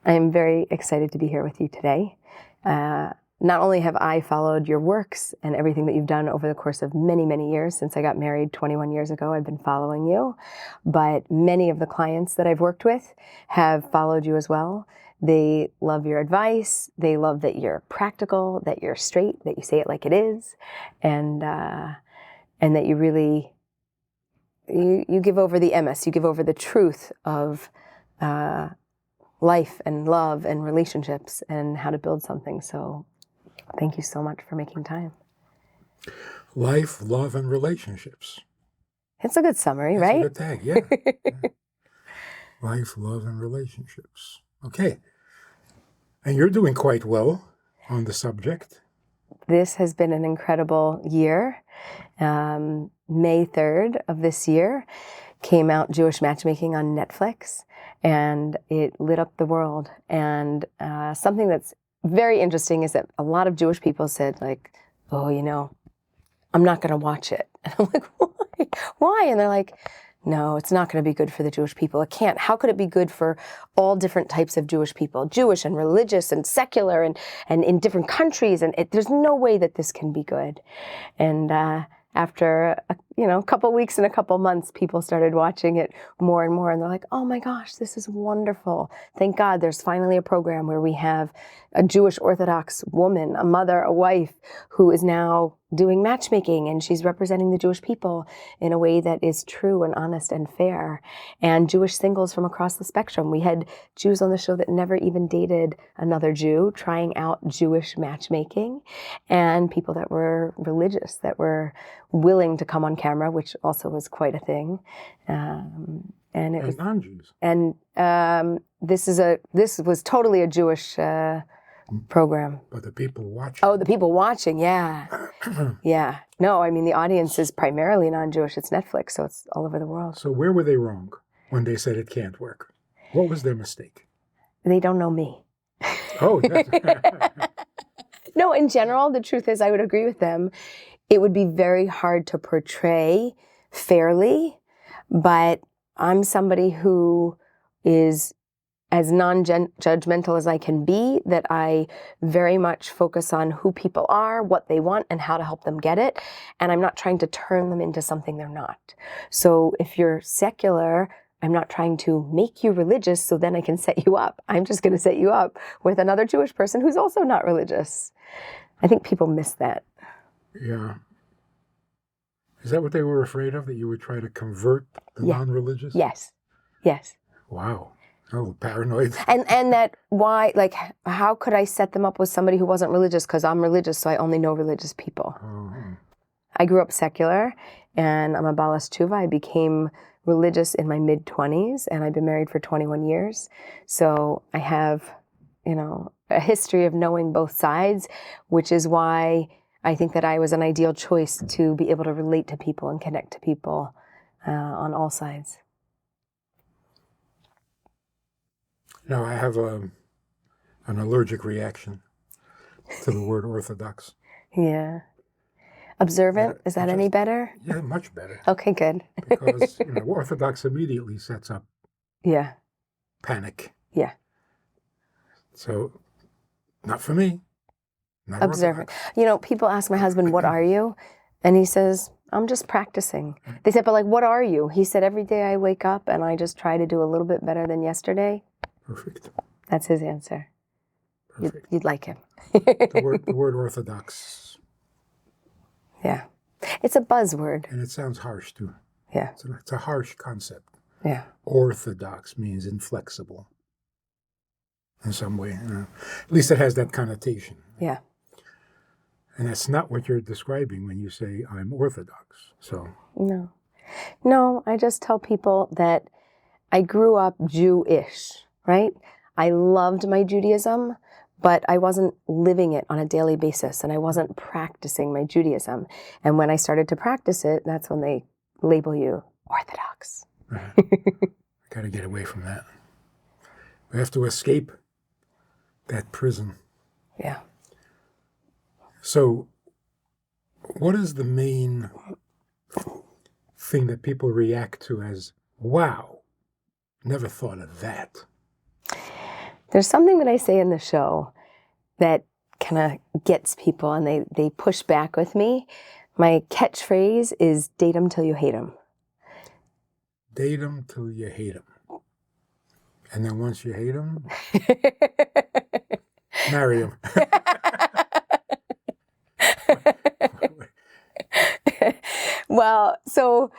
I am very excited to be here with you today. Not only have I followed your works and everything that you've done over the course of many, many years, since I got married 21 years ago, I've been following you, but many of the clients that I've worked with have followed you as well. They love your advice. They love that you're practical, that you're straight, that you say it like it is, and that you really, you give over the emes, you give over the truth of life and love and relationships and how to build something. So thank you so much for making time. Life, love, and relationships. It's a good summary, That's right? a good tag, yeah. Yeah. Life, love, and relationships. Okay. And you're doing quite well on the subject. This has been an incredible year. May 3rd of this year came out Jewish Matchmaking on Netflix, and it lit up the world. And something that's very interesting is that a lot of Jewish people said, like, oh, I'm not going to watch it. And I'm like, why? Why? And they're like, no, it's not going to be good for the Jewish people. It can't. How could it be good for all different types of Jewish people, Jewish and religious and secular and in different countries? And there's no way that this can be good. And after a couple weeks and a couple months, people started watching it more and more, and they're like, oh my gosh, this is wonderful. Thank God there's finally a program where we have a Jewish Orthodox woman, a mother, a wife, who is now doing matchmaking, and she's representing the Jewish people in a way that is true and honest and fair. And Jewish singles from across the spectrum. We had Jews on the show that never even dated another Jew trying out Jewish matchmaking, and people that were religious, that were willing to come on camera, which also was quite a thing. And it was non-Jews. And this was totally a Jewish program. But the people watching. Oh, the people watching, yeah. Yeah. No, I mean, the audience is primarily non-Jewish. It's Netflix, so it's all over the world. So where were they wrong when they said it can't work? What was their mistake? They don't know me. Oh, No, in general, the truth is I would agree with them. It would be very hard to portray fairly, but I'm somebody who is as non-judgmental as I can be, that I very much focus on who people are, what they want, and how to help them get it. And I'm not trying to turn them into something they're not. So if you're secular, I'm not trying to make you religious so then I can set you up. I'm just going to set you up with another Jewish person who's also not religious. I think people miss that. Yeah. Is that what they were afraid of, that you would try to convert the non-religious? Yes. Yes. Wow. Oh, paranoid. And that why, like, how could I set them up with somebody who wasn't religious? Because I'm religious, so I only know religious people. Uh-huh. I grew up secular, and I'm a Balas Tshuva. I became religious in my mid-20s, and I've been married for 21 years. So I have, a history of knowing both sides, which is why I think that I was an ideal choice to be able to relate to people and connect to people on all sides. Now, I have an allergic reaction to the word Orthodox. Yeah. Observant, is that any better? Yeah, much better. Okay, good. Because, Orthodox immediately sets up panic. Yeah. So, not for me. Not Observant. Orthodox. People ask my husband, what are you? And he says, I'm just practicing. They said, but what are you? He said, every day I wake up and I just try to do a little bit better than yesterday. Perfect. That's his answer. Perfect. You'd like him. the word Orthodox. Yeah. It's a buzzword. And it sounds harsh, too. Yeah. It's a harsh concept. Yeah. Orthodox means inflexible in some way. At least it has that connotation. Yeah. And that's not what you're describing when you say, I'm Orthodox. So. No, I just tell people that I grew up Jewish, right? I loved my Judaism, but I wasn't living it on a daily basis, and I wasn't practicing my Judaism. And when I started to practice it, that's when they label you Orthodox. Got to get away from that. We have to escape that prison. Yeah. So, what is the main thing that people react to as, wow, never thought of that? There's something that I say in the show that kind of gets people and they push back with me. My catchphrase is date 'em till you hate 'em. Date them till you hate them. And then once you hate them, marry them. Well, so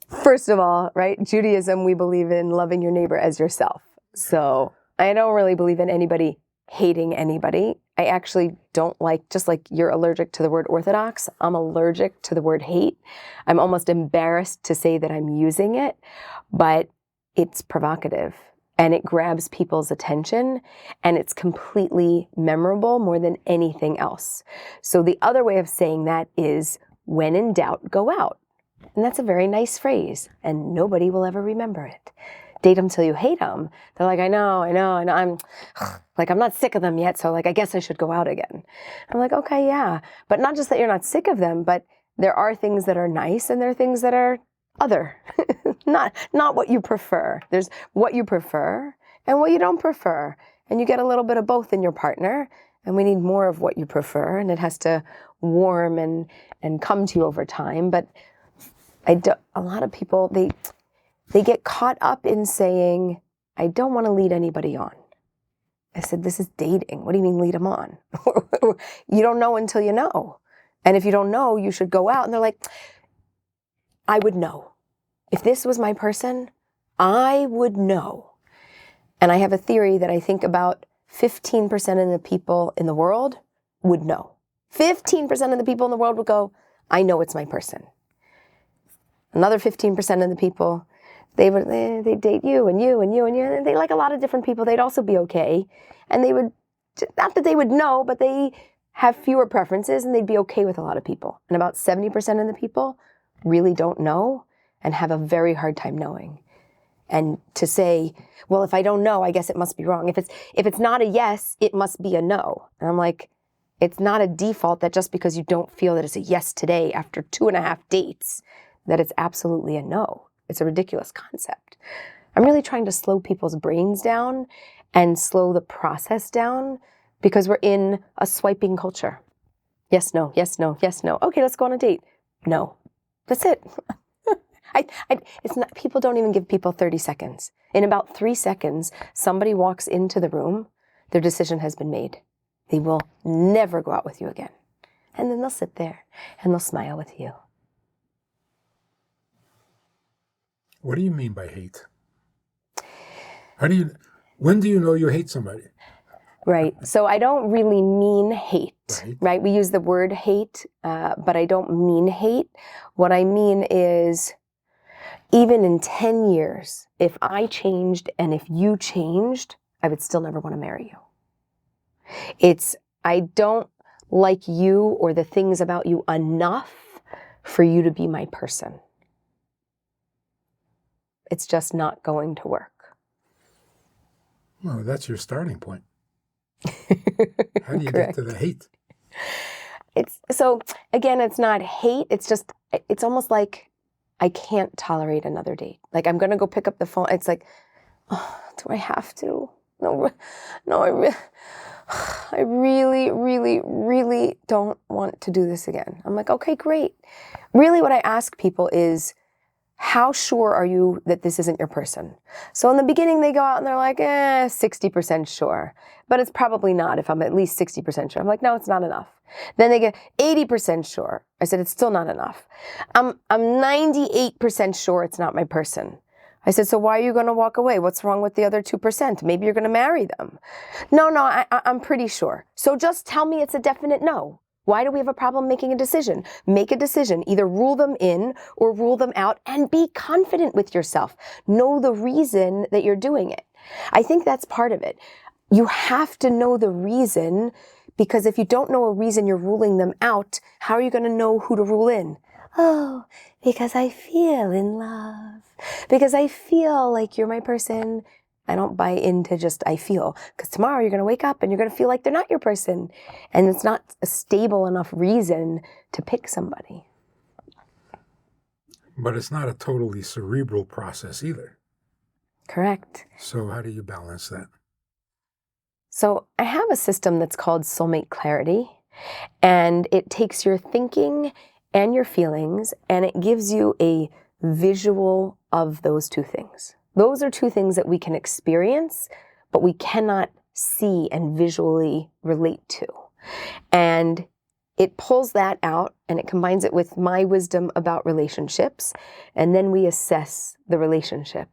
first of all, right, Judaism, we believe in loving your neighbor as yourself. So I don't really believe in anybody hating anybody. I actually don't like, just like you're allergic to the word orthodox, I'm allergic to the word hate. I'm almost embarrassed to say that I'm using it, but it's provocative and it grabs people's attention and it's completely memorable more than anything else. So the other way of saying that is, when in doubt, go out. And that's a very nice phrase, and nobody will ever remember it. Date them till you hate them. They're like, I know. I'm like, I'm not sick of them yet, so like, I guess I should go out again. I'm like, okay, yeah. But not just that you're not sick of them, but there are things that are nice and there are things that are other. not what you prefer. There's what you prefer and what you don't prefer. And you get a little bit of both in your partner, and we need more of what you prefer, and it has to warm and come to you over time. But a lot of people, they get caught up in saying, I don't want to lead anybody on. I said, this is dating. What do you mean lead them on? You don't know until you know. And if you don't know, you should go out. And they're like, I would know. If this was my person, I would know. And I have a theory that I think about 15% of the people in the world would know. 15% of the people in the world would go, I know it's my person. Another 15% of the people, they date you and you and you and you, and they like a lot of different people. They'd also be okay. And they would, not that they would know, but they have fewer preferences and they'd be okay with a lot of people. And about 70% of the people really don't know and have a very hard time knowing. And to say, well, if I don't know, I guess it must be wrong. If it's not a yes, it must be a no. And I'm like, it's not a default that just because you don't feel that it's a yes today after 2.5 dates, that it's absolutely a no. It's a ridiculous concept. I'm really trying to slow people's brains down and slow the process down because we're in a swiping culture. Yes, no, yes, no, yes, no. Okay, let's go on a date. No. That's it. It's not, people don't even give people 30 seconds. In about 3 seconds, somebody walks into the room, their decision has been made. They will never go out with you again. And then they'll sit there and they'll smile with you. What do you mean by hate? When do you know you hate somebody? Right. So I don't really mean hate, right? We use the word hate, but I don't mean hate. What I mean is, even in 10 years, if I changed and if you changed, I would still never want to marry you. I don't like you or the things about you enough for you to be my person. It's just not going to work. Well, that's your starting point. How do you Correct. get to the hate? So again, it's not hate. It's almost like I can't tolerate another date. Like, I'm going to go pick up the phone. It's like, oh, do I have to? No, I really, really, really don't want to do this again. I'm like, okay, great. Really what I ask people is, how sure are you that this isn't your person? So in the beginning, they go out and they're like, 60% sure. But it's probably not if I'm at least 60% sure. I'm like, no, it's not enough. Then they get 80% sure. I said, it's still not enough. I'm 98% sure it's not my person. I said, so why are you going to walk away? What's wrong with the other 2%? Maybe you're going to marry them. No, I'm pretty sure. So just tell me it's a definite no. Why do we have a problem making a decision? Make a decision. Either rule them in or rule them out, and be confident with yourself. Know the reason that you're doing it. I think that's part of it. You have to know the reason, because if you don't know a reason you're ruling them out, how are you going to know who to rule in? Oh, because I feel in love. Because I feel like you're my person. I don't buy into just I feel, because tomorrow you're going to wake up and you're going to feel like they're not your person. And it's not a stable enough reason to pick somebody. But it's not a totally cerebral process either. Correct. So how do you balance that? So I have a system that's called soulmate clarity, and it takes your thinking and your feelings, and it gives you a visual of those two things. Those are two things that we can experience, but we cannot see and visually relate to. And it pulls that out and it combines it with my wisdom about relationships, and then we assess the relationship.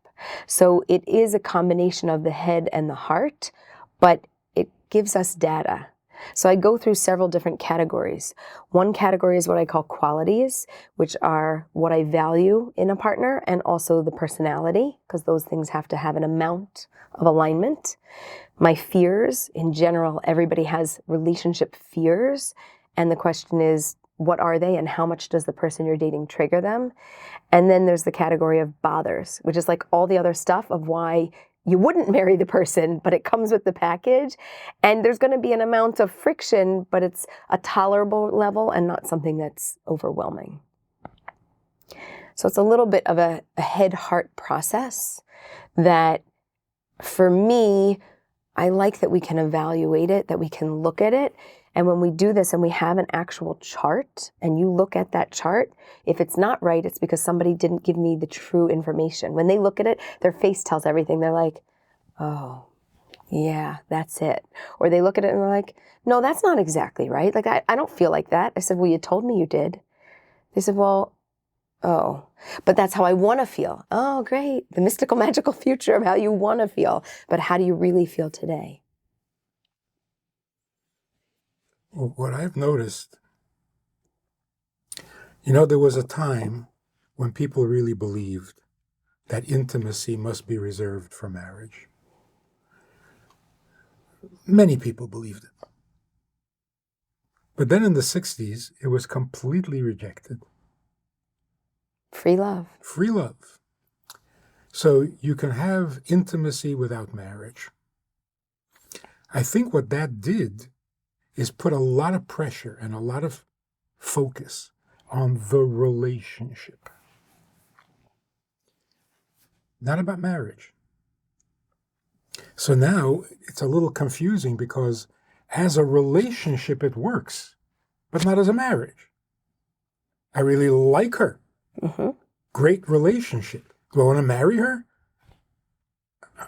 So it is a combination of the head and the heart, but it gives us data. So I go through several different categories. One category is what I call qualities, which are what I value in a partner, and also the personality, because those things have to have an amount of alignment. My fears, in general, everybody has relationship fears. And the question is, what are they and how much does the person you're dating trigger them? And then there's the category of bothers, which is like all the other stuff of why you wouldn't marry the person, but it comes with the package. And there's going to be an amount of friction, but it's a tolerable level and not something that's overwhelming. So it's a little bit of a head-heart process that, for me, I like that we can evaluate it, that we can look at it. And when we do this and we have an actual chart and you look at that chart, if it's not right, it's because somebody didn't give me the true information. When they look at it, their face tells everything. They're like, oh, yeah, that's it. Or they look at it and they're like, no, that's not exactly right. Like, I don't feel like that. I said, well, you told me you did. They said, well, oh, but that's how I want to feel. Oh, great. The mystical, magical future of how you want to feel. But how do you really feel today? Well, what I've noticed, there was a time when people really believed that intimacy must be reserved for marriage. Many people believed it. But then in the 60s, it was completely rejected. Free love. Free love. So you can have intimacy without marriage. I think what that did is put a lot of pressure and a lot of focus on the relationship. Not about marriage. So now it's a little confusing because as a relationship it works, but not as a marriage. I really like her. Mm-hmm. Great relationship. Do I want to marry her?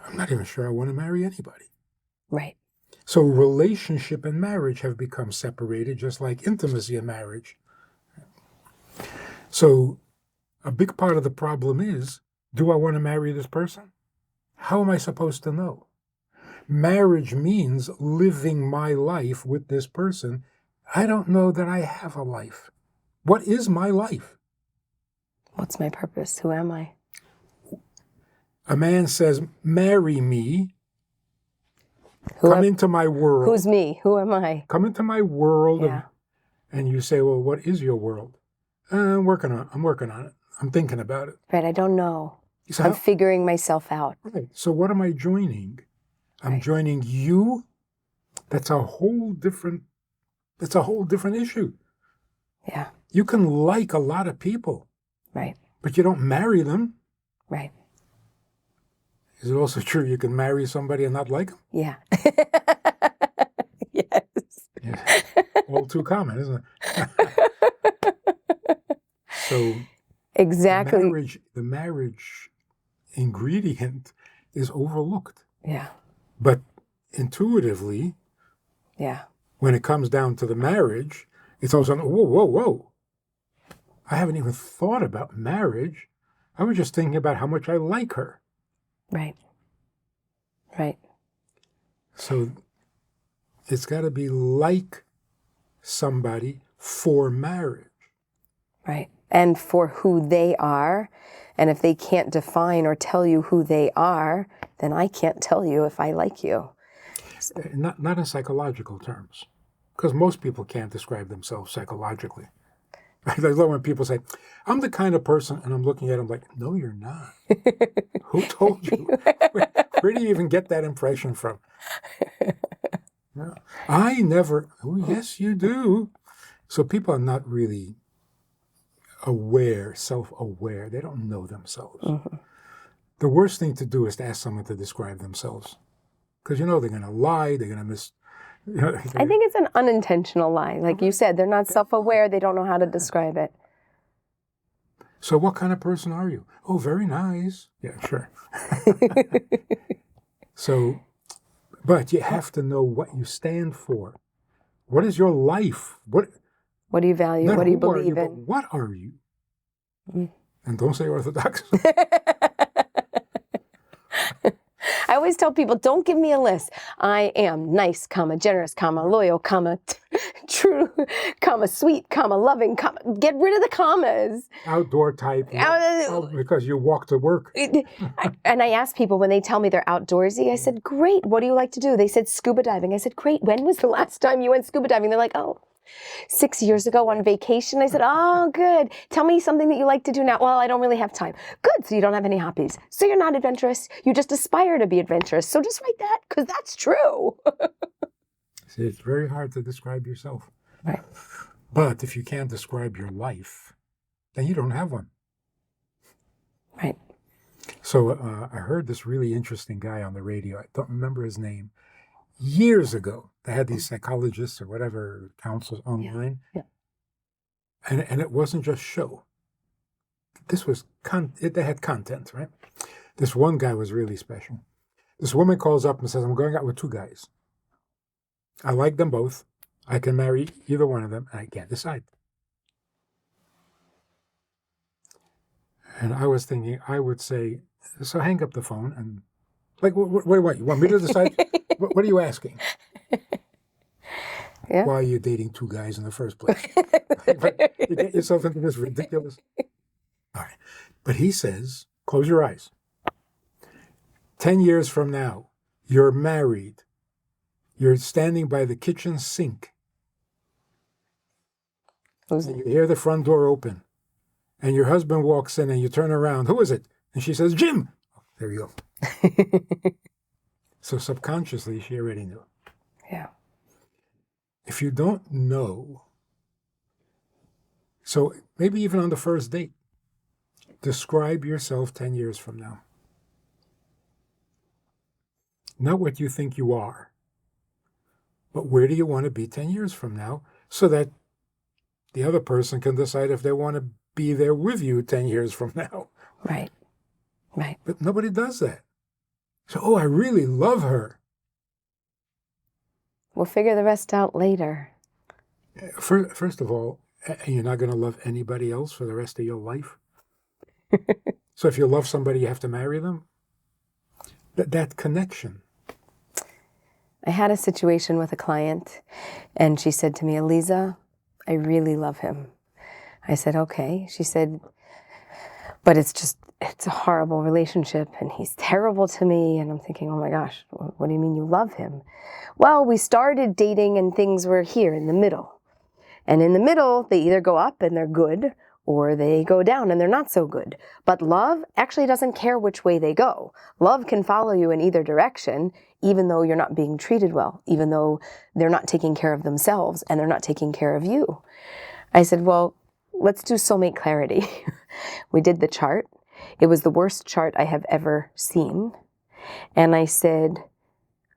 I'm not even sure I want to marry anybody. Right. So relationship and marriage have become separated, just like intimacy and marriage. So a big part of the problem is, do I want to marry this person? How am I supposed to know? Marriage means living my life with this person. I don't know that I have a life. What is my life? What's my purpose? Who am I? A man says, marry me. Come into my world. Who's me? Who am I? Come into my world. Yeah. And you say, well, what is your world? I'm working on it. I'm thinking about it. Right, I don't know. So I'm figuring myself out. Right. So what am I joining? I'm joining you. That's a whole different issue. Yeah. You can like a lot of people. Right. But you don't marry them. Right. Is it also true you can marry somebody and not like them? Yeah. Yes. Yeah. All too common, isn't it? So exactly. The marriage ingredient is overlooked. Yeah. But intuitively, when it comes down to the marriage, it's also, whoa. I haven't even thought about marriage. I was just thinking about how much I like her. Right. Right. So it's got to be like somebody for marriage. Right. And for who they are. And if they can't define or tell you who they are, then I can't tell you if I like you. Not in psychological terms, because most people can't describe themselves psychologically. I love when people say, I'm the kind of person, and I'm looking at them like, no, you're not. Who told you? Where do you even get that impression from? No, I never. Oh, yes, you do. So people are not really aware, self-aware. They don't know themselves. Mm-hmm. The worst thing to do is to ask someone to describe themselves. Because they're going to lie, they're going to miss. I think it's an unintentional lie. Like you said, they're not self-aware. They don't know how to describe it. So what kind of person are you? Oh, very nice. Yeah, sure. So, but you have to know what you stand for. What is your life? What do you value? What do you believe in? But what are you? And don't say Orthodox. I always tell people, don't give me a list. I am nice, generous, loyal, true, sweet, loving, get rid of the commas. Outdoor type, because you walk to work. And I ask people when they tell me they're outdoorsy, I said, great, what do you like to do? They said scuba diving. I said, great, when was the last time you went scuba diving? They're like, 6 years ago on vacation. I said, oh, good. Tell me something that you like to do now. Well, I don't really have time. Good, so you don't have any hobbies. So you're not adventurous. You just aspire to be adventurous. So just write that, because that's true. See, it's very hard to describe yourself. Right. But if you can't describe your life, then you don't have one. Right. So I heard this really interesting guy on the radio. I don't remember his name. Years ago, they had these psychologists or whatever counselors online. Yeah. And it wasn't just show. This was, they had content, right? This one guy was really special. This woman calls up and says, I'm going out with 2 guys. I like them both. I can marry either one of them, and I can't decide. And I was thinking, I would say, so hang up the phone and, like, what do you want? You want me to decide? What are you asking? Yeah. Why are you dating 2 guys in the first place? You get yourself into this ridiculous. All right. But he says, close your eyes. 10 years from now, you're married. You're standing by the kitchen sink. And you hear the front door open. And your husband walks in and you turn around. Who is it? And she says, Jim. Oh, there you go. So subconsciously, she already knew. Yeah. If you don't know, so maybe even on the first date, describe yourself 10 years from now. Not what you think you are, but where do you want to be 10 years from now, so that the other person can decide if they want to be there with you 10 years from now. Right. Right. But nobody does that. So, I really love her. We'll figure the rest out later. First of all, you're not going to love anybody else for the rest of your life. So if you love somebody, you have to marry them. That connection. I had a situation with a client, and she said to me, Aleeza, I really love him. I said, okay. She said, but it's a horrible relationship, and he's terrible to me. And I'm thinking, oh my gosh, what do you mean you love him? Well, we started dating and things were here in the middle. And in the middle, they either go up and they're good, or they go down and they're not so good. But love actually doesn't care which way they go. Love can follow you in either direction, even though you're not being treated well, even though they're not taking care of themselves and they're not taking care of you. I said, well, let's do soulmate clarity. We did the chart. It was the worst chart I have ever seen. And I said,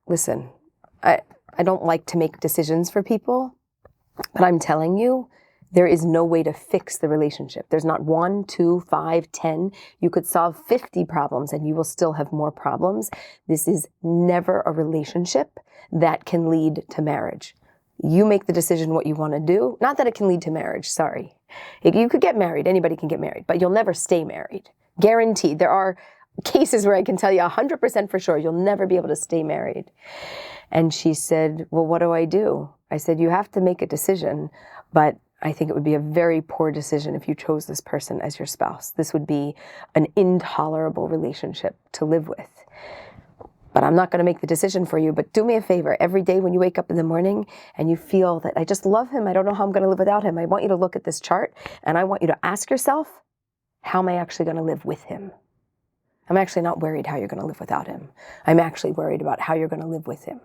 listen, I don't like to make decisions for people, but I'm telling you, there is no way to fix the relationship. There's not 1, 2, 5, 10. You could solve 50 problems and you will still have more problems. This is never a relationship that can lead to marriage. You make the decision what you want to do. Not that it can lead to marriage, sorry. You could get married, anybody can get married, but you'll never stay married. Guaranteed. There are cases where I can tell you 100% for sure, you'll never be able to stay married. And she said, well, what do I do? I said, you have to make a decision, but I think it would be a very poor decision if you chose this person as your spouse. This would be an intolerable relationship to live with. But I'm not going to make the decision for you, but do me a favor. Every day when you wake up in the morning and you feel that I just love him, I don't know how I'm going to live without him, I want you to look at this chart and I want you to ask yourself, how am I actually going to live with him? I'm actually not worried how you're going to live without him. I'm actually worried about how you're going to live with him.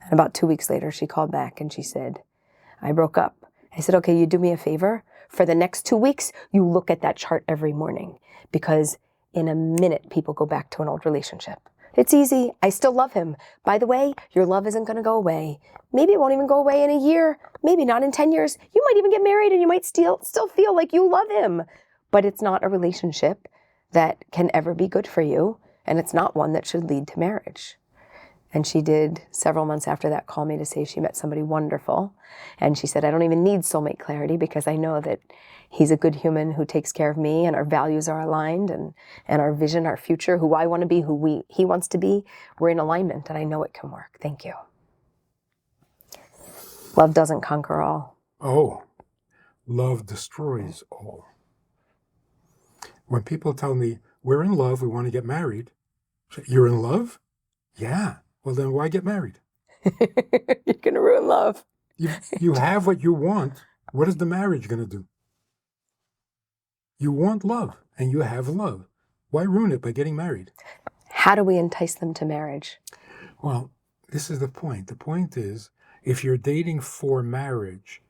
And about 2 weeks later, she called back and she said, I broke up. I said, okay, you do me a favor. For the next 2 weeks, you look at that chart every morning, because in a minute, people go back to an old relationship. It's easy. I still love him. By the way, your love isn't going to go away. Maybe it won't even go away in a year. Maybe not in 10 years. You might even get married and you might still feel like you love him. But it's not a relationship that can ever be good for you. And it's not one that should lead to marriage. And she did, several months after that, call me to say she met somebody wonderful. And she said, I don't even need soulmate clarity because I know that he's a good human who takes care of me and our values are aligned and our vision, our future, who I want to be, he wants to be. We're in alignment and I know it can work. Thank you. Love doesn't conquer all. Oh, love destroys all. When people tell me, we're in love, we want to get married. You're in love? Yeah. Well, then why get married? You're going to ruin love. You have what you want. What is the marriage going to do? You want love, and you have love. Why ruin it by getting married? How do we entice them to marriage? Well, this is the point. The point is, if you're dating for marriage,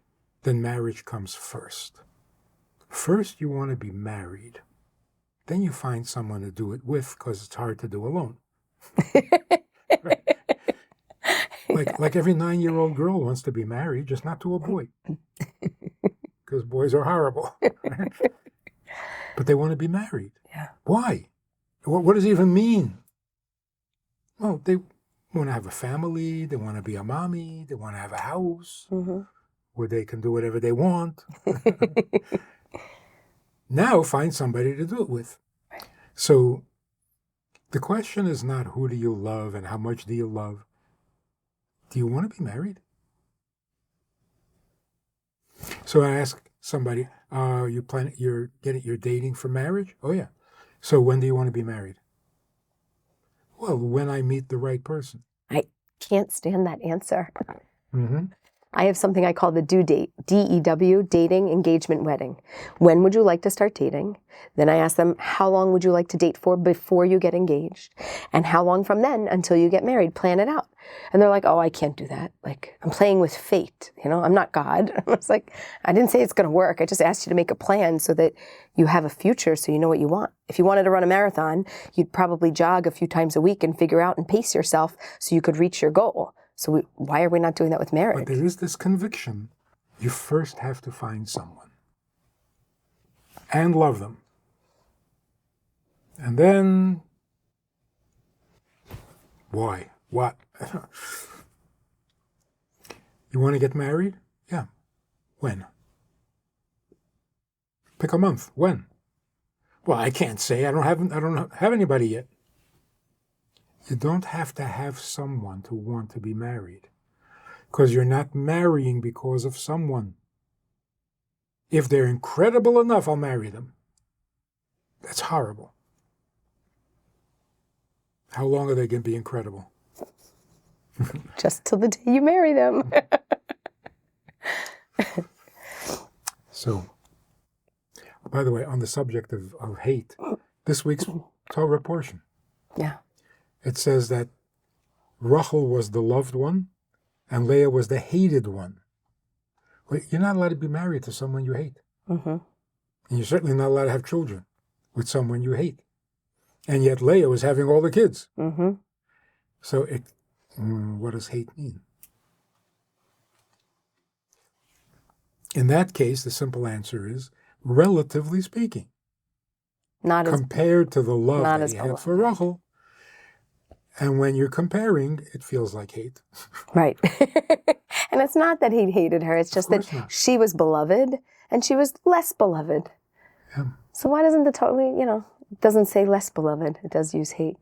then marriage comes first. First, you want to be married. Then you find someone to do it with because it's hard to do alone. Like every 9-year-old girl wants to be married, just not to a boy. Because boys are horrible. But they want to be married. Yeah. Why? What does it even mean? Well, they want to have a family, they want to be a mommy, they want to have a house where they can do whatever they want. Now find somebody to do it with. So the question is not who do you love and how much do you love. Do you want to be married? So I ask somebody, you're dating for marriage? Oh yeah. So when do you want to be married? Well, when I meet the right person. I can't stand that answer. Mm-hmm. I have something I call the due date, DEW, dating, engagement, wedding. When would you like to start dating? Then I ask them, how long would you like to date for before you get engaged? And how long from then until you get married? Plan it out. And they're like, oh, I can't do that. Like, I'm playing with fate. I'm not God. I was like, I didn't say it's going to work. I just asked you to make a plan so that you have a future so you know what you want. If you wanted to run a marathon, you'd probably jog a few times a week and figure out and pace yourself so you could reach your goal. So why are we not doing that with marriage? But there is this conviction. You first have to find someone and love them. And then, why? What? You want to get married? Yeah. When? Pick a month. When? Well, I can't say. I don't have anybody yet. You don't have to have someone to want to be married, because you're not marrying because of someone. If they're incredible enough, I'll marry them. That's horrible. How long are they going to be incredible? Just till the day you marry them. So, by the way, on the subject of hate, this week's Torah portion. Yeah. It says that Rachel was the loved one and Leah was the hated one. Well, you're not allowed to be married to someone you hate. Mm-hmm. And you're certainly not allowed to have children with someone you hate. And yet Leah was having all the kids. Mm-hmm. So what does hate mean? In that case, the simple answer is, relatively speaking. Not compared to the love that he had beloved. for Rachel. And when you're comparing, it feels like hate. Right. And it's not that he hated her. It's just that she was beloved and she was less beloved. Yeah. So why doesn't the Torah, it doesn't say less beloved. It does use hate.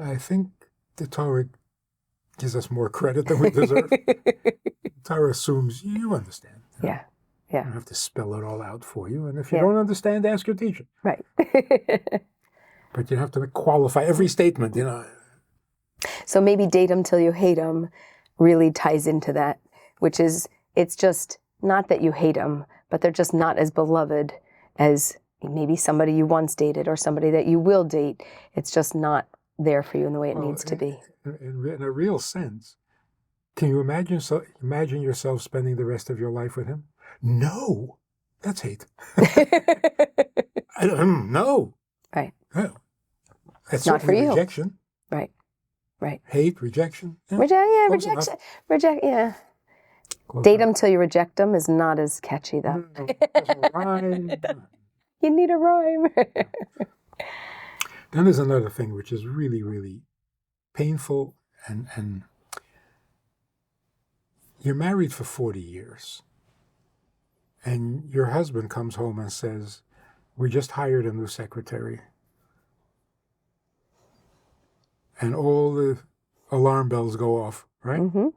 I think the Torah gives us more credit than we deserve. The Torah assumes you understand. Yeah. Yeah. I don't have to spell it all out for you. And if you don't understand, ask your teacher. Right. But you have to qualify every statement, So maybe date them till you hate them really ties into that, which is, it's just not that you hate them, but they're just not as beloved as maybe somebody you once dated or somebody that you will date. It's just not there for you in the way it needs to be. In a real sense, can you imagine yourself spending the rest of your life with him? No, that's hate. No. Right. No. That's not for you. Rejection. Right. Right. Hate, rejection. Yeah, Rejection. Yeah. Close Date enough. them till you reject them is not as catchy, though. No, it doesn't rhyme. You need a rhyme. Then there's another thing which is really, really painful, and you're married for 40 years, and your husband comes home and says, "We just hired a new secretary." And all the alarm bells go off, right? Mm-hmm.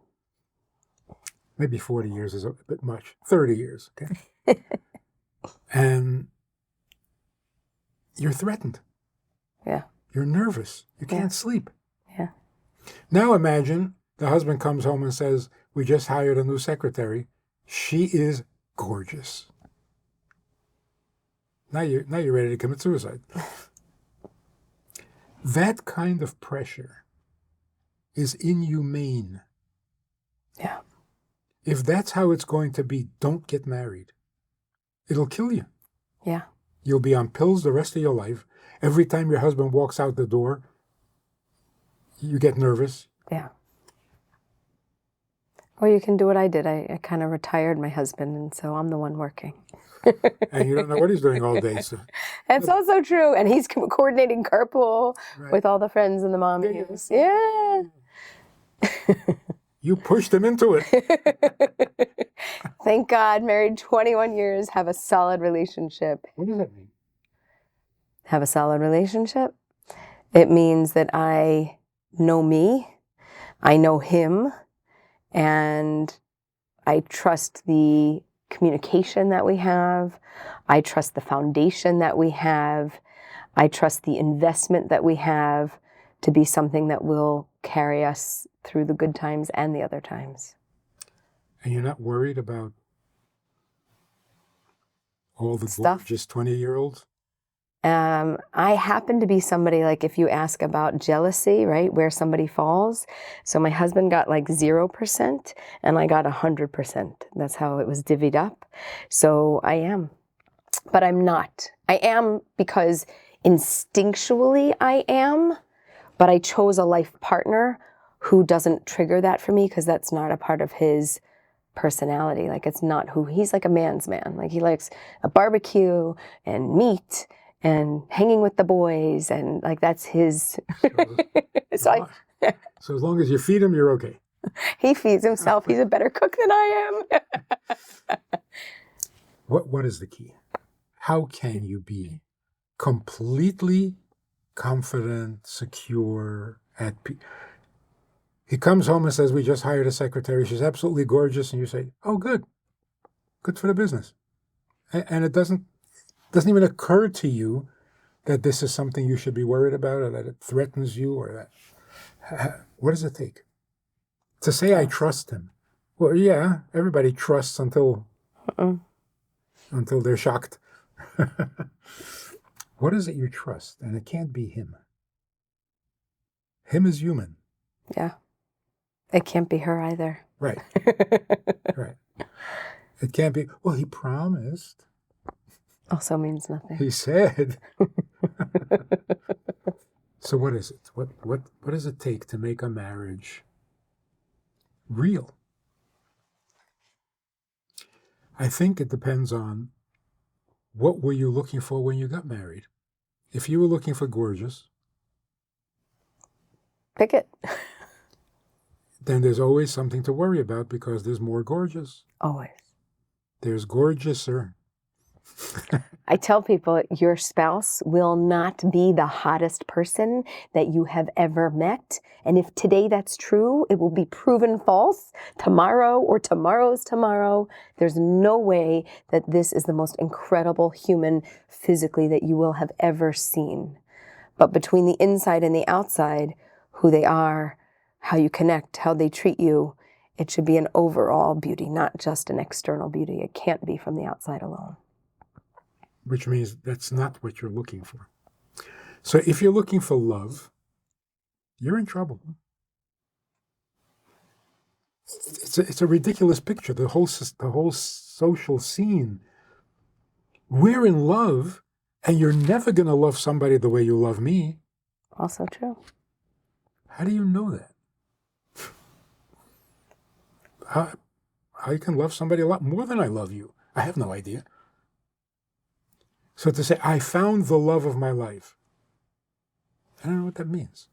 Maybe 40 years is a bit much. 30 years, okay? And you're threatened. Yeah. You're nervous. You can't sleep. Yeah. Now imagine the husband comes home and says, "We just hired a new secretary. She is gorgeous." Now you're ready to commit suicide. That kind of pressure is inhumane. Yeah. If that's how it's going to be, don't get married. It'll kill you. Yeah. You'll be on pills the rest of your life. Every time your husband walks out the door, you get nervous. Yeah. Or you can do what I did. I kind of retired my husband, and so I'm the one working. And you don't know what he's doing all day. So. That's also true. And he's coordinating carpool with all the friends and the mommies. Yeah. You pushed him into it. Thank God, married 21 years, have a solid relationship. What does that mean? Have a solid relationship? It means that I know me, I know him, and I trust the communication that we have. I trust the foundation that we have. I trust the investment that we have to be something that will carry us through the good times and the other times. And you're not worried about all the Stuff. gorgeous 20-year-olds? I happen to be somebody, like, if you ask about jealousy, right, where somebody falls. So my husband got like 0% and I got 100%. That's how it was divvied up. So I am, but I'm not. I am because instinctually I am, but I chose a life partner who doesn't trigger that for me because that's not a part of his personality. Like, it's not who, he's like a man's man. Like, he likes a barbecue and meat and hanging with the boys, and like that's his. So as long as you feed him, you're okay. He feeds himself. He's a better cook than I am. What is the key? How can you be completely confident, secure, at peace? He comes home and says, "We just hired a secretary. She's absolutely gorgeous," and you say, "Oh, good for the business," and it doesn't even occur to you that this is something you should be worried about, or that it threatens you, or that. What does it take to say I trust him? Well, yeah, everybody trusts until they're shocked. What is it you trust? And it can't be him. Him is human. Yeah. It can't be her either. Right. Right. It can't be, well, he promised. Also means nothing. He said. So what is it? What does it take to make a marriage real? I think it depends on what were you looking for when you got married. If you were looking for gorgeous, pick it. Then there's always something to worry about because there's more gorgeous. Always. There's gorgeouser. I tell people your spouse will not be the hottest person that you have ever met. And if today that's true, it will be proven false tomorrow or tomorrow's tomorrow. There's no way that this is the most incredible human physically that you will have ever seen. But between the inside and the outside, who they are, how you connect, how they treat you, it should be an overall beauty, not just an external beauty. It can't be from the outside alone. Which means that's not what you're looking for. So if you're looking for love, you're in trouble. It's a ridiculous picture, the whole social scene. We're in love, and you're never going to love somebody the way you love me. Also true. How do you know that? I can love somebody a lot more than I love you. I have no idea. So to say, I found the love of my life, I don't know what that means.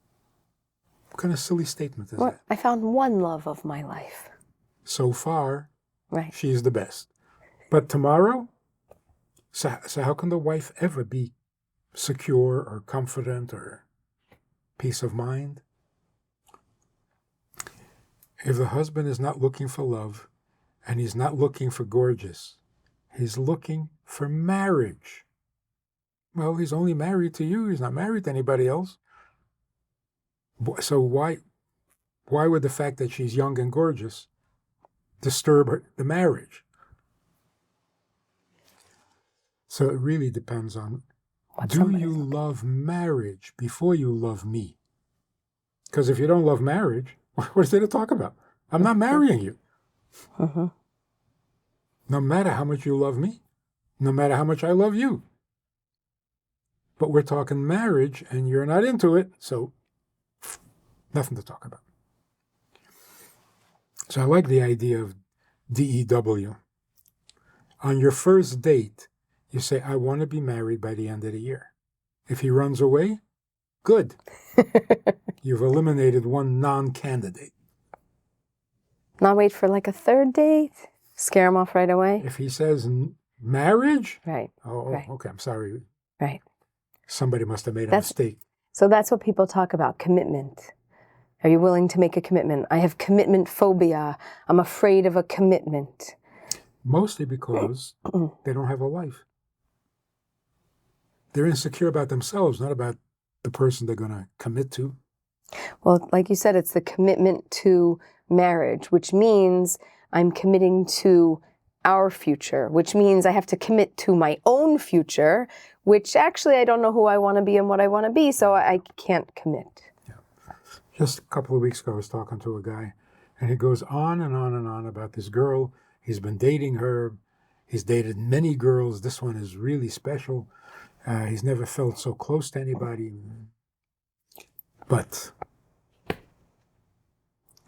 What kind of silly statement is that? I found one love of my life. So far, Right. she is the best. But tomorrow, so how can the wife ever be secure or confident or peace of mind? If the husband is not looking for love and he's not looking for gorgeous, he's looking for marriage. Well, he's only married to you. He's not married to anybody else. So why would the fact that she's young and gorgeous disturb the marriage? So it really depends on, do you love marriage before you love me? Because if you don't love marriage, what is there to talk about? I'm not marrying you. Mm-hmm. No matter how much you love me, no matter how much I love you. But we're talking marriage and you're not into it, so nothing to talk about. So I like the idea of DEW. On your first date, you say, I want to be married by the end of the year. If he runs away, good. You've eliminated one non-candidate. Not wait for like a third date? Scare him off right away? If he says marriage? Right. Oh, right. Okay, I'm sorry. Right. Somebody must have made a mistake. So that's what people talk about, commitment. Are you willing to make a commitment? I have commitment phobia. I'm afraid of a commitment. Mostly because they don't have a life. They're insecure about themselves, not about the person they're going to commit to. Well, like you said, it's the commitment to marriage, which means I'm committing to our future, which means I have to commit to my own future, which actually I don't know who I want to be and what I want to be, so I can't commit. Yeah. Just a couple of weeks ago, I was talking to a guy, and he goes on and on and on about this girl. He's been dating her. He's dated many girls. This one is really special. He's never felt so close to anybody. But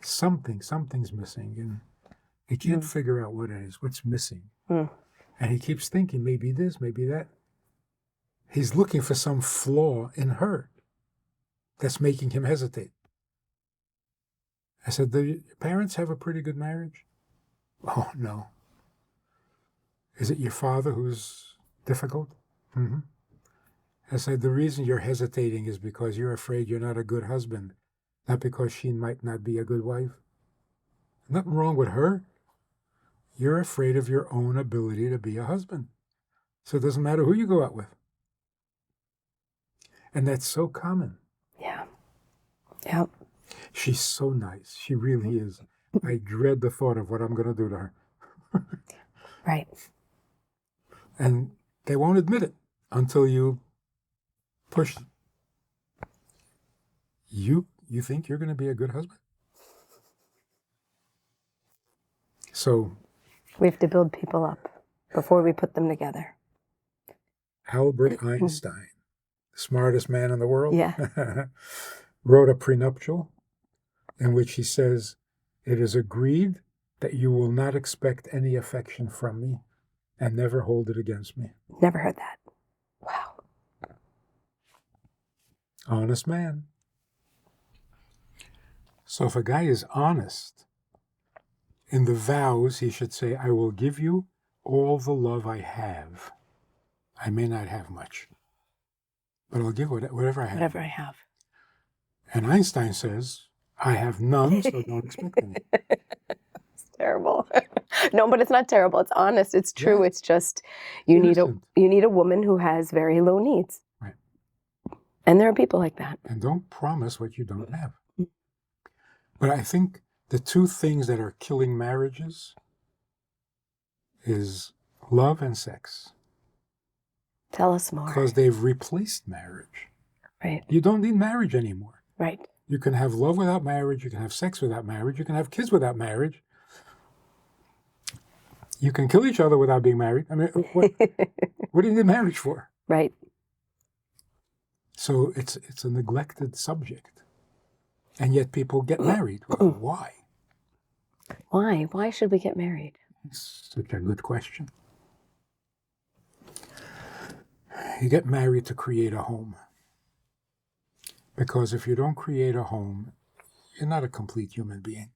something's missing, and he can't figure out what it is, what's missing. And he keeps thinking, maybe this, maybe that. He's looking for some flaw in her that's making him hesitate. I said, do your parents have a pretty good marriage? Oh, no. Is it your father who's difficult? Mm-hmm. I said, the reason you're hesitating is because you're afraid you're not a good husband, not because she might not be a good wife. Nothing wrong with her. You're afraid of your own ability to be a husband. So it doesn't matter who you go out with. And that's so common. Yeah. Yep. She's so nice. She really is. I dread the thought of what I'm going to do to her. Right. And they won't admit it until you push them. You think you're going to be a good husband? So we have to build people up before we put them together. Albert Einstein, the smartest man in the world, wrote a prenuptial in which he says, it is agreed that you will not expect any affection from me and never hold it against me. Never heard that. Wow. Honest man. So if a guy is honest, in the vows he should say, I will give you all the love I have. I may not have much, but I'll give whatever I have. Whatever I have. And Einstein says, I have none, so don't expect any. It's terrible. No, but it's not terrible. It's honest. It's true. Yeah. It's just you need a woman who has very low needs. Right. And there are people like that. And don't promise what you don't have. But I think the two things that are killing marriages is love and sex. Tell us more. Because they've replaced marriage. Right. You don't need marriage anymore. Right. You can have love without marriage. You can have sex without marriage. You can have kids without marriage. You can kill each other without being married. I mean, what do you need marriage for? Right. So it's a neglected subject. And yet people get married. Well, why? Why? Why should we get married? It's such a good question. You get married to create a home. Because if you don't create a home, you're not a complete human being.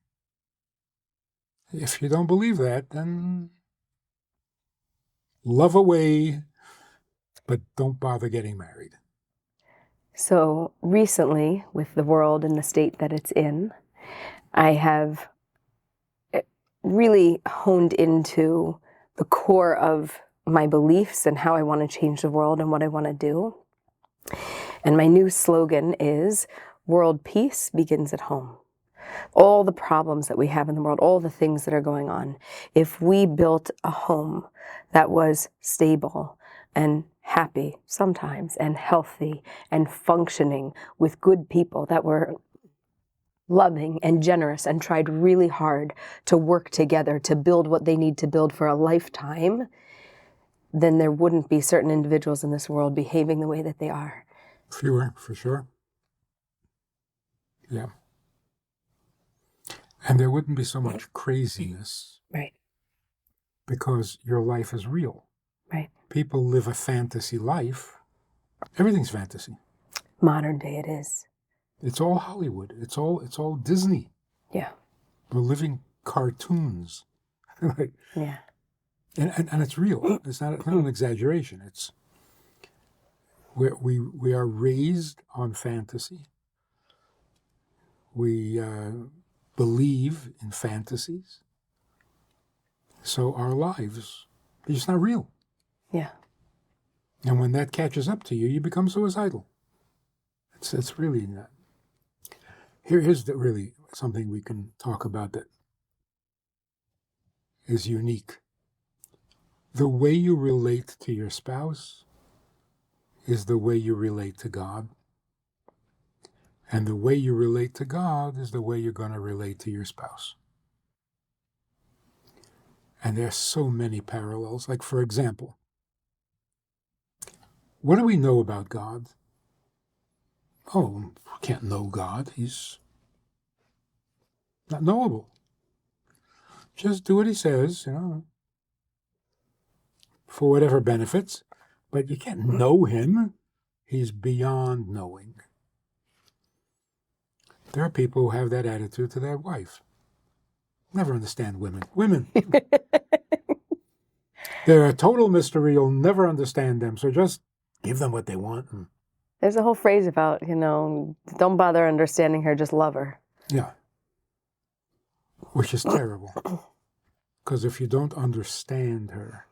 If you don't believe that, then love away, but don't bother getting married. So recently, with the world and the state that it's in, I have really honed into the core of my beliefs and how I want to change the world and what I want to do. And my new slogan is, world peace begins at home. All the problems that we have in the world, all the things that are going on, if we built a home that was stable and happy sometimes and healthy and functioning with good people that were loving and generous and tried really hard to work together to build what they need to build for a lifetime, then there wouldn't be certain individuals in this world behaving the way that they are. Fewer, for sure. Yeah. And there wouldn't be so much craziness. Right. Because your life is real. Right. People live a fantasy life. Everything's fantasy. Modern day it is. It's all Hollywood. It's all Disney. Yeah. We're living cartoons. Like, Yeah. And it's real. It's not an exaggeration. It's we are raised on fantasy. We believe in fantasies. So our lives are just not real. Yeah. And when that catches up to you, you become suicidal. It's really not. Here's really something we can talk about that is unique. The way you relate to your spouse is the way you relate to God. And the way you relate to God is the way you're going to relate to your spouse. And there's so many parallels. Like, for example, what do we know about God? Oh, we can't know God. He's not knowable. Just do what he says, for whatever benefits. But you can't know him. He's beyond knowing. There are people who have that attitude to their wife. Never understand women. Women. They're a total mystery. You'll never understand them. So just give them what they want. There's a whole phrase about, don't bother understanding her, just love her. Yeah. Which is terrible. Because if you don't understand her,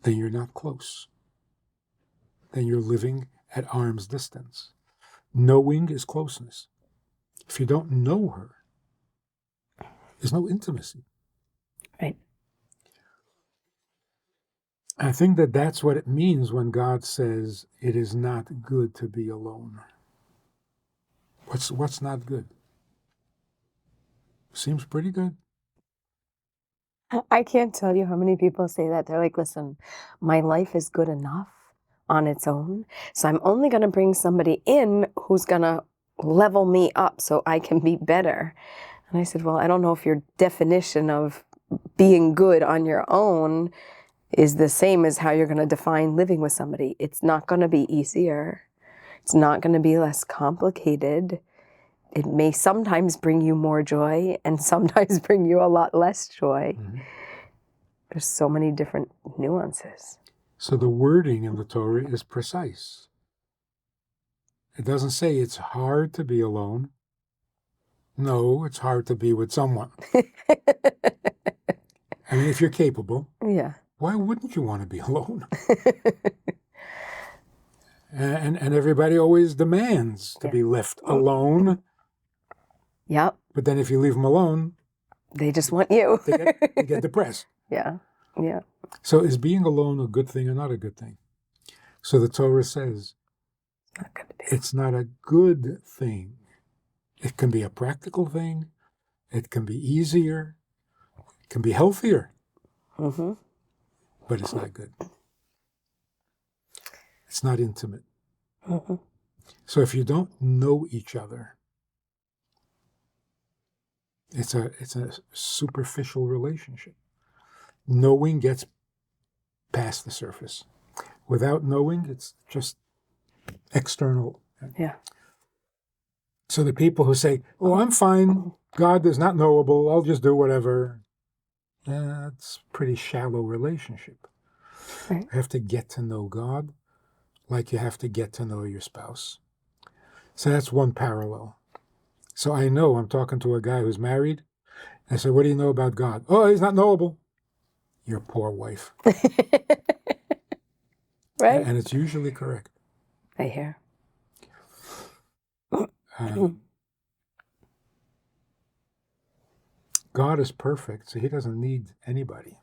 then you're not close. Then you're living at arm's distance. Knowing is closeness. If you don't know her, there's no intimacy. Right. I think that's what it means when God says it is not good to be alone. What's not good? Seems pretty good. I can't tell you how many people say that. They're like, listen, my life is good enough on its own, so I'm only going to bring somebody in who's going to level me up so I can be better. And I said, well, I don't know if your definition of being good on your own is the same as how you're going to define living with somebody. It's not going to be easier. It's not going to be less complicated. It may sometimes bring you more joy and sometimes bring you a lot less joy. Mm-hmm. There's so many different nuances. So the wording in the Torah is precise. It doesn't say it's hard to be alone. No, it's hard to be with someone. I mean, if you're capable, Yeah. why wouldn't you want to be alone? and everybody always demands to be left alone. Yep. But then if you leave them alone, they just want you. they get depressed. Yeah. Yeah. So is being alone a good thing or not a good thing? So the Torah says it's not a good thing. It can be a practical thing. It can be easier. It can be healthier. Mm-hmm. But it's not good. It's not intimate. Mm-hmm. So if you don't know each other, it's a superficial relationship. Knowing gets past the surface. Without knowing, it's just external. Yeah. So the people who say, "Oh, I'm fine. God is not knowable. I'll just do whatever." That's a pretty shallow relationship. Right. You have to get to know God like you have to get to know your spouse. So that's one parallel. So I know I'm talking to a guy who's married. I say, "What do you know about God?" "Oh, he's not knowable." Your poor wife. Right? And it's usually correct. I hear. God is perfect, so he doesn't need anybody.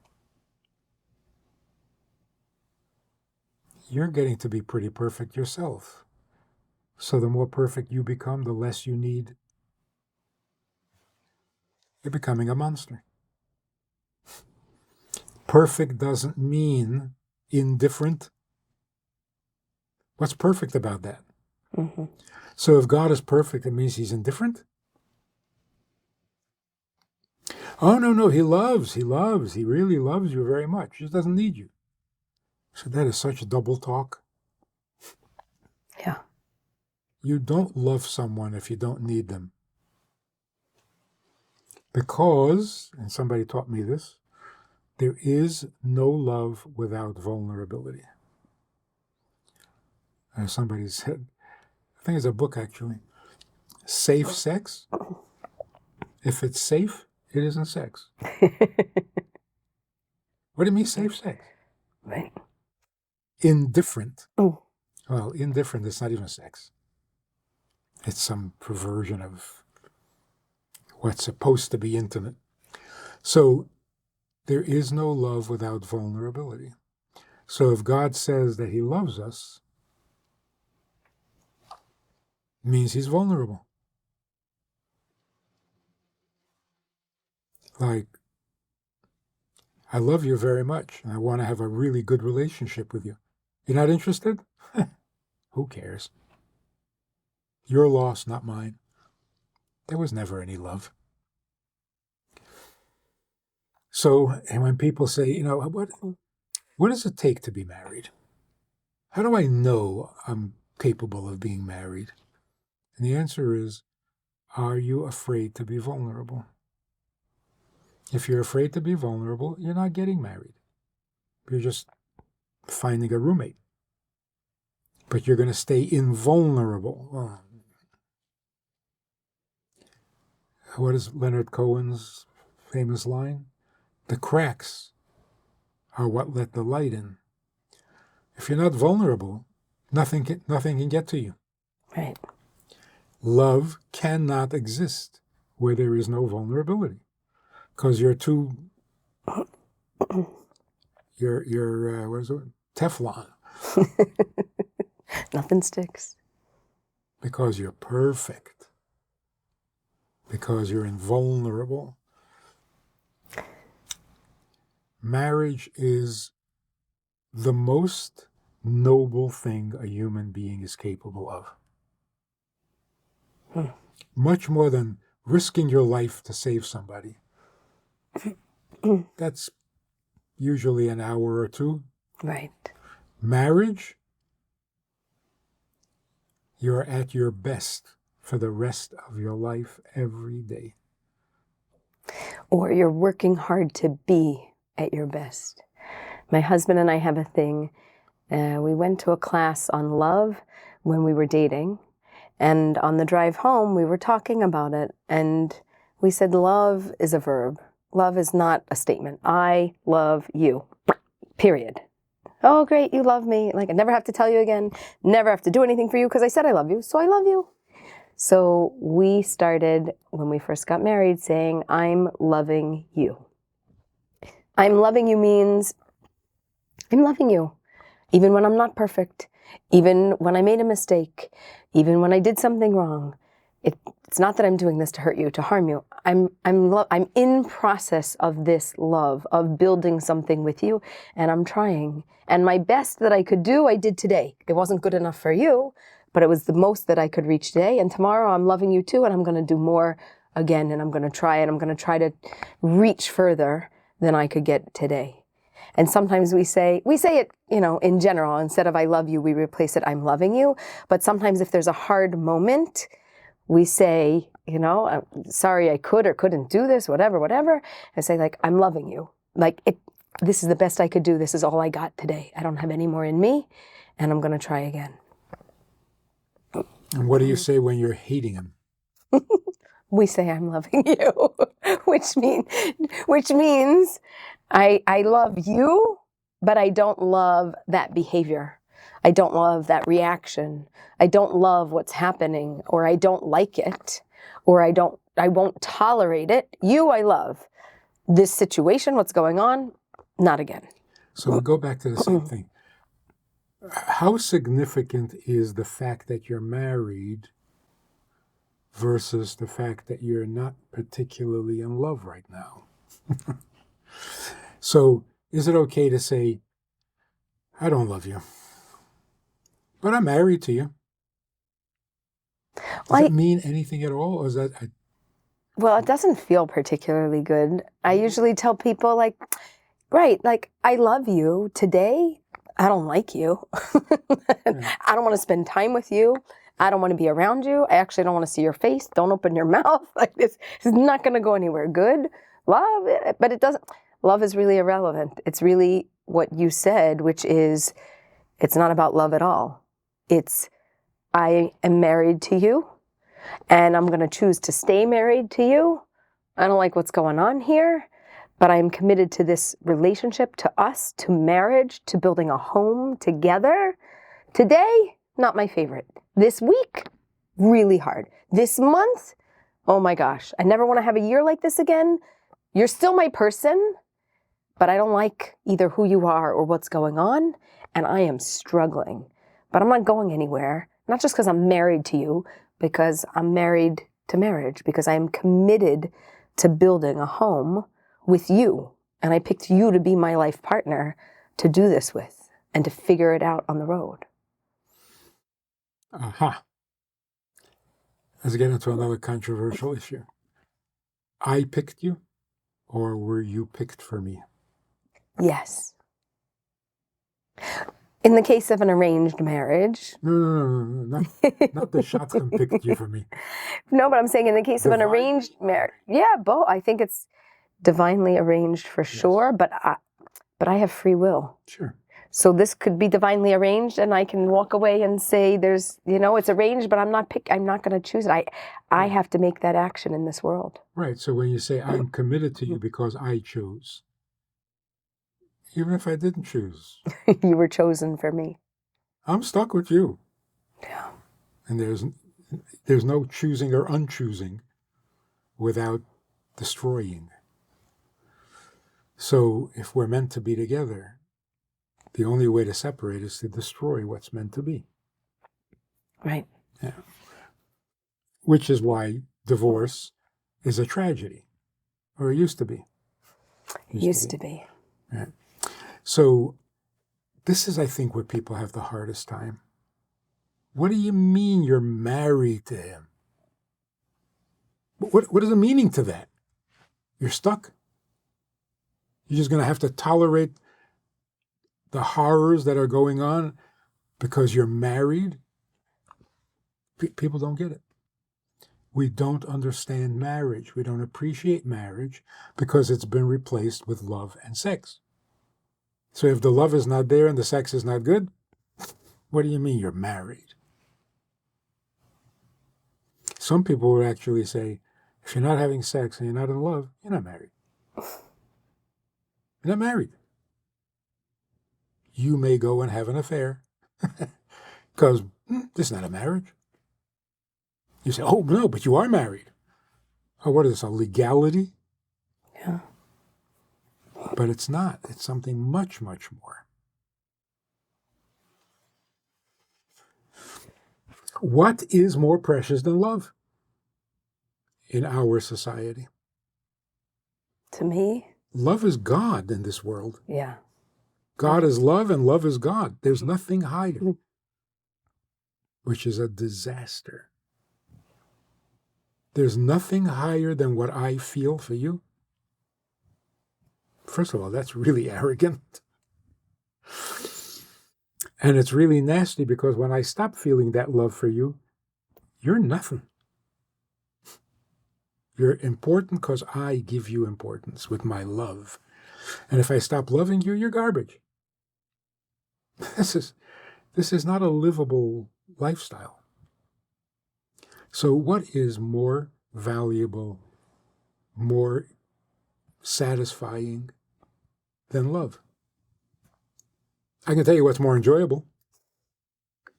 You're getting to be pretty perfect yourself. So the more perfect you become, the less you need. You're becoming a monster. Perfect doesn't mean indifferent. What's perfect about that? Mm-hmm. So if God is perfect, it means he's indifferent? Oh, no, he loves, he really loves you very much. He just doesn't need you. So that is such double talk. Yeah. You don't love someone if you don't need them. Because, and somebody taught me this, there is no love without vulnerability. Somebody said, I think it's a book actually, safe sex. If it's safe, it isn't sex. What do you mean safe sex? Right. Indifferent. Oh. Well, indifferent is not even sex. It's some perversion of what's supposed to be intimate. So there is no love without vulnerability. So if God says that he loves us, it means he's vulnerable. Like, I love you very much, and I want to have a really good relationship with you. You're not interested? Who cares? Your loss, not mine. There was never any love. So, and when people say, what does it take to be married? How do I know I'm capable of being married? And the answer is, are you afraid to be vulnerable? If you're afraid to be vulnerable, you're not getting married. You're just finding a roommate. But you're going to stay invulnerable. Well, what is Leonard Cohen's famous line? The cracks are what let the light in. If you're not vulnerable, nothing can get to you. Right. Love cannot exist where there is no vulnerability, because you're too. You're what is it? Teflon. Nothing sticks. Because you're perfect. Because you're invulnerable. Marriage is the most noble thing a human being is capable of. Much more than risking your life to save somebody. That's usually an hour or two. Right. Marriage, you're at your best for the rest of your life every day. Or you're working hard to be at your best. My husband and I have a thing. We went to a class on love when we were dating. And on the drive home, we were talking about it. And we said, love is a verb. Love is not a statement. I love you. Period. Oh, great, you love me. Like, I never have to tell you again. Never have to do anything for you because I said I love you, so I love you. So we started, when we first got married, saying, I'm loving you. I'm loving you means I'm loving you. Even when I'm not perfect, even when I made a mistake, even when I did something wrong. It's not that I'm doing this to hurt you, to harm you. I'm in process of this love, of building something with you, and I'm trying. And my best that I could do, I did today. It wasn't good enough for you, but it was the most that I could reach today. And tomorrow I'm loving you too, and I'm going to do more again, and I'm going to try it. I'm going to try to reach further than I could get today. And sometimes we say it, in general, instead of I love you, we replace it, I'm loving you. But sometimes if there's a hard moment, we say, I'm sorry I could or couldn't do this, whatever. I say like, I'm loving you. Like this is the best I could do. This is all I got today. I don't have any more in me, and I'm going to try again. And what do you say when you're hating him? We say I'm loving you, which means I love you, but I don't love that behavior. I don't love that reaction. I don't love what's happening, or I don't like it, or I won't tolerate it. You, I love. This situation, what's going on, not again. So we'll go back to the same thing. How significant is the fact that you're married versus the fact that you're not particularly in love right now? So is it okay to say, I don't love you, but I'm married to you? Does it mean anything at all? Or is that... Well, it doesn't feel particularly good. I usually tell people I love you today. I don't like you. I don't want to spend time with you. I don't want to be around you. I actually don't want to see your face. Don't open your mouth. Like this is not going to go anywhere good. Love it, but it doesn't. Love is really irrelevant. It's really what you said, which is, it's not about love at all. It's, I am married to you, and I'm going to choose to stay married to you. I don't like what's going on here, but I am committed to this relationship, to us, to marriage, to building a home together. Today, not my favorite. This week, really hard. This month, oh my gosh, I never want to have a year like this again. You're still my person, but I don't like either who you are or what's going on, and I am struggling. But I'm not going anywhere, not just because I'm married to you, because I'm married to marriage, because I am committed to building a home with you, and I picked you to be my life partner to do this with and to figure it out on the road. Aha. Let's get into another controversial issue. I picked you, or were you picked for me? Yes. In the case of an arranged marriage. No. Not the shotgun picked you for me. No, but I'm saying in the case of an arranged marriage. Yeah, both. I think it's divinely arranged for sure, but I have free will. Sure. So this could be divinely arranged, and I can walk away and say, "There's, it's arranged, but I'm not going to choose it. I have to make that action in this world." Right. So when you say I'm committed to you because I chose, even if I didn't choose, you were chosen for me. I'm stuck with you. Yeah. And there's no choosing or unchoosing without destroying. So if we're meant to be together, the only way to separate is to destroy what's meant to be. Right. Yeah. Which is why divorce is a tragedy, or it used to be. Used to be. Yeah. So this is, I think, where people have the hardest time. What do you mean you're married to him? What is the meaning to that? You're stuck. You're just going to have to tolerate the horrors that are going on because you're married? People don't get it. We don't understand marriage. We don't appreciate marriage because it's been replaced with love and sex. So if the love is not there and the sex is not good, what do you mean you're married? Some people would actually say, if you're not having sex and you're not in love, you're not married. You're not married. You may go and have an affair because this is not a marriage. You say, oh, no, but you are married. Oh, what is this, a legality? Yeah. But it's not. It's something much, much more. What is more precious than love in our society? To me? Love is God in this world. Yeah. God is love and love is God. There's nothing higher. which is a disaster. There's nothing higher than what I feel for you. First of all, that's really arrogant. And it's really nasty because when I stop feeling that love for you, you're nothing. You're important because I give you importance with my love. And if I stop loving you, you're garbage. This is not a livable lifestyle. So what is more valuable, more satisfying than love? I can tell you what's more enjoyable.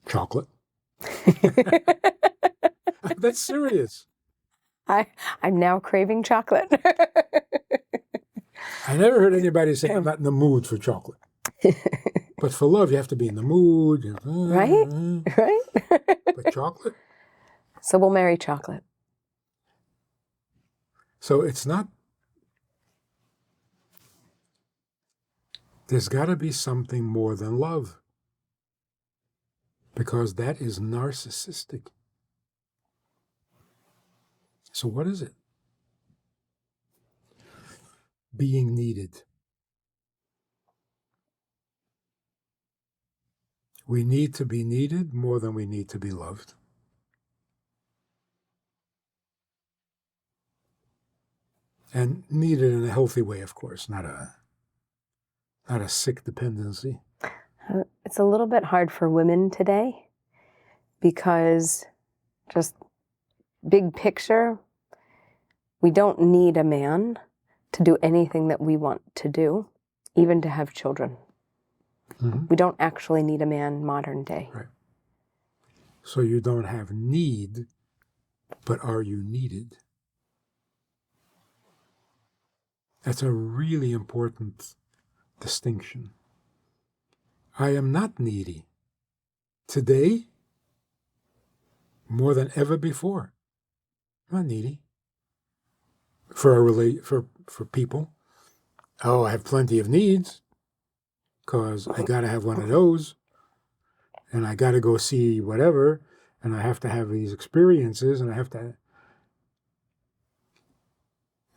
Chocolate. That's serious. I'm now craving chocolate. I never heard anybody say, I'm not in the mood for chocolate. But for love, you have to be in the mood. Right? Right? But chocolate? So we'll marry chocolate. So it's not, there's got to be something more than love. Because that is narcissistic. So what is it? Being needed. We need to be needed more than we need to be loved. And needed in a healthy way, of course, not a sick dependency. It's a little bit hard for women today because just big picture, we don't need a man to do anything that we want to do, even to have children. Mm-hmm. We don't actually need a man modern day. Right. So you don't have need, but are you needed? That's a really important distinction. I am not needy. Today, more than ever before, I'm not needy. For people, I have plenty of needs because I got to have one of those, and I got to go see whatever, and I have to have these experiences, and I have to.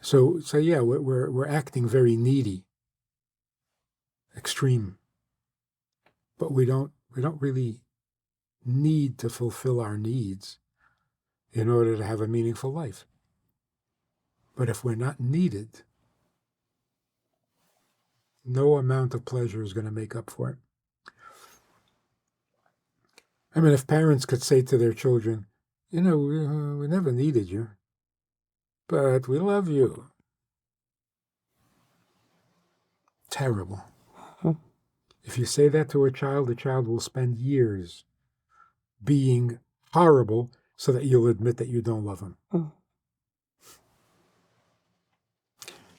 So yeah, we're acting very needy, extreme, but we don't really need to fulfill our needs in order to have a meaningful life. But if we're not needed, no amount of pleasure is going to make up for it. I mean, if parents could say to their children, we never needed you, but we love you. Terrible. If you say that to a child, the child will spend years being horrible so that you'll admit that you don't love him.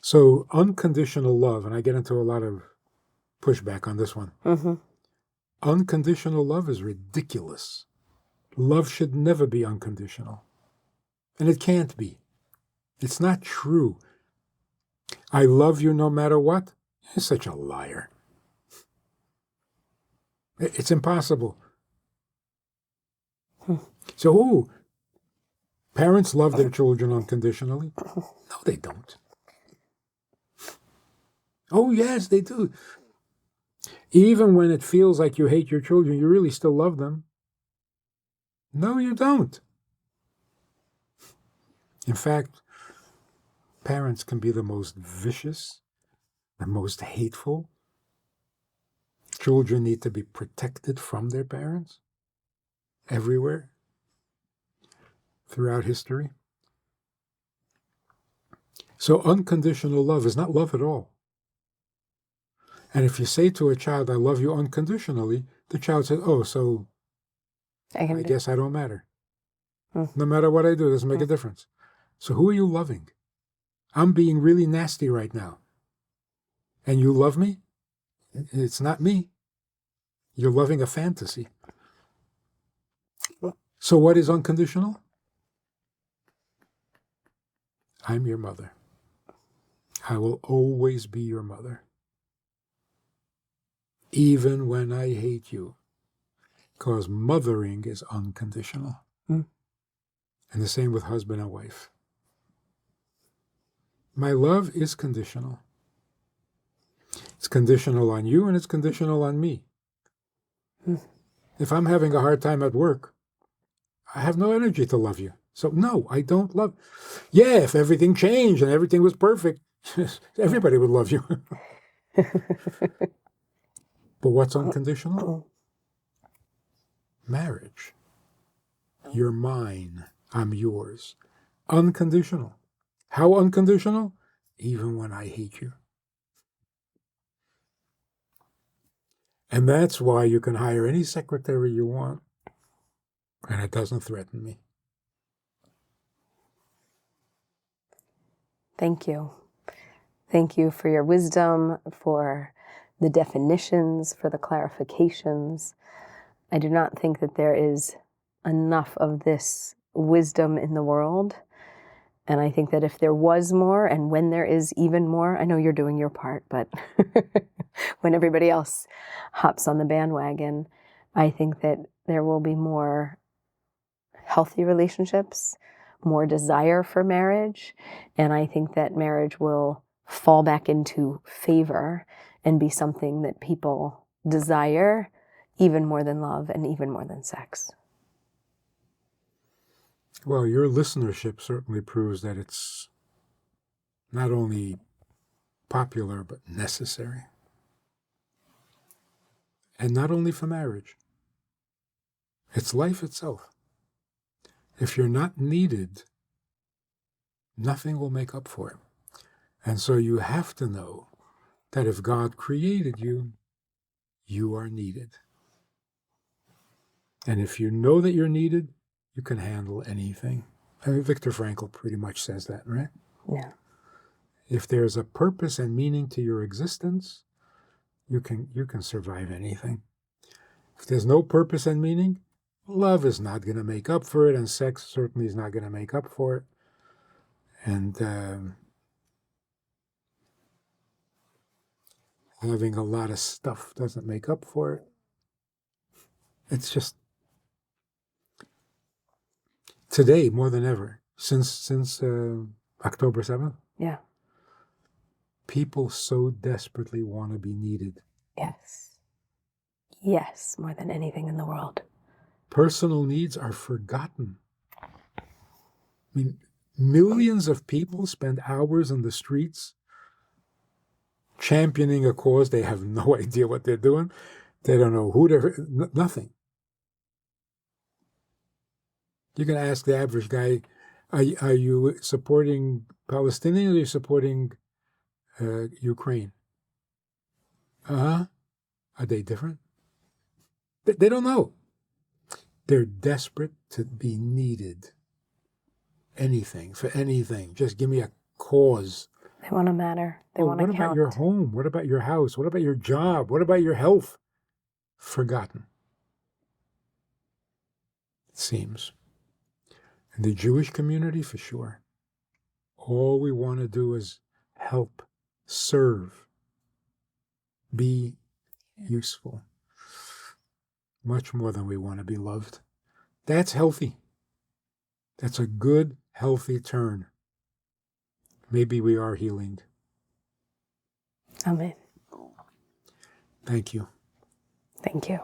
So unconditional love, and I get into a lot of pushback on this one. Mm-hmm. Unconditional love is ridiculous. Love should never be unconditional. And it can't be. It's not true. I love you no matter what. You're such a liar. It's impossible. So, parents love their children unconditionally? No, they don't. Oh, yes, they do. Even when it feels like you hate your children, you really still love them. No, you don't. In fact, parents can be the most vicious, the most hateful. Children need to be protected from their parents everywhere throughout history. So unconditional love is not love at all. And if you say to a child, I love you unconditionally, the child says, oh, so I guess I don't matter. No matter what I do, it doesn't make a difference. So who are you loving? I'm being really nasty right now. And you love me? It's not me. You're loving a fantasy. So what is unconditional? I'm your mother. I will always be your mother. Even when I hate you. Because mothering is unconditional. Mm. And the same with husband and wife. My love is conditional. It's conditional on you and it's conditional on me. Mm. If I'm having a hard time at work, I have no energy to love you. So no, I don't love. Yeah, if everything changed and everything was perfect, everybody would love you. But what's unconditional? Marriage. You're mine. I'm yours. Unconditional. How unconditional? Even when I hate you. And that's why you can hire any secretary you want, and it doesn't threaten me. Thank you. Thank you for your wisdom, for the definitions, for the clarifications. I do not think that there is enough of this wisdom in the world. And I think that if there was more, and when there is even more, I know you're doing your part, but when everybody else hops on the bandwagon, I think that there will be more healthy relationships, more desire for marriage, and I think that marriage will fall back into favor and be something that people desire even more than love and even more than sex. Well, your listenership certainly proves that it's not only popular, but necessary. And not only for marriage. It's life itself. If you're not needed, nothing will make up for it. And so you have to know that if God created you, you are needed. And if you know that you're needed, you can handle anything. I mean, Viktor Frankl pretty much says that, right? Yeah. If there's a purpose and meaning to your existence, you can survive anything. If there's no purpose and meaning, love is not going to make up for it, and sex certainly is not going to make up for it. And having a lot of stuff doesn't make up for it. It's just today more than ever, since October 7th. Yeah. People so desperately want to be needed. Yes. Yes, more than anything in the world. Personal needs are forgotten. I mean, millions of people spend hours in the streets championing a cause. They have no idea what they're doing. They don't know who they're, nothing. You can ask the average guy, are you supporting Palestinians or are you supporting Ukraine? Are they different? They don't know. They're desperate to be needed. Anything, for anything. Just give me a cause. They want to matter. They want to count. What about your home? What about your house? What about your job? What about your health? Forgotten. It seems. In the Jewish community, for sure. All we want to do is help, serve, be useful. Much more than we want to be loved. That's healthy. That's a good, healthy turn. Maybe we are healing. Amen. Thank you. Thank you.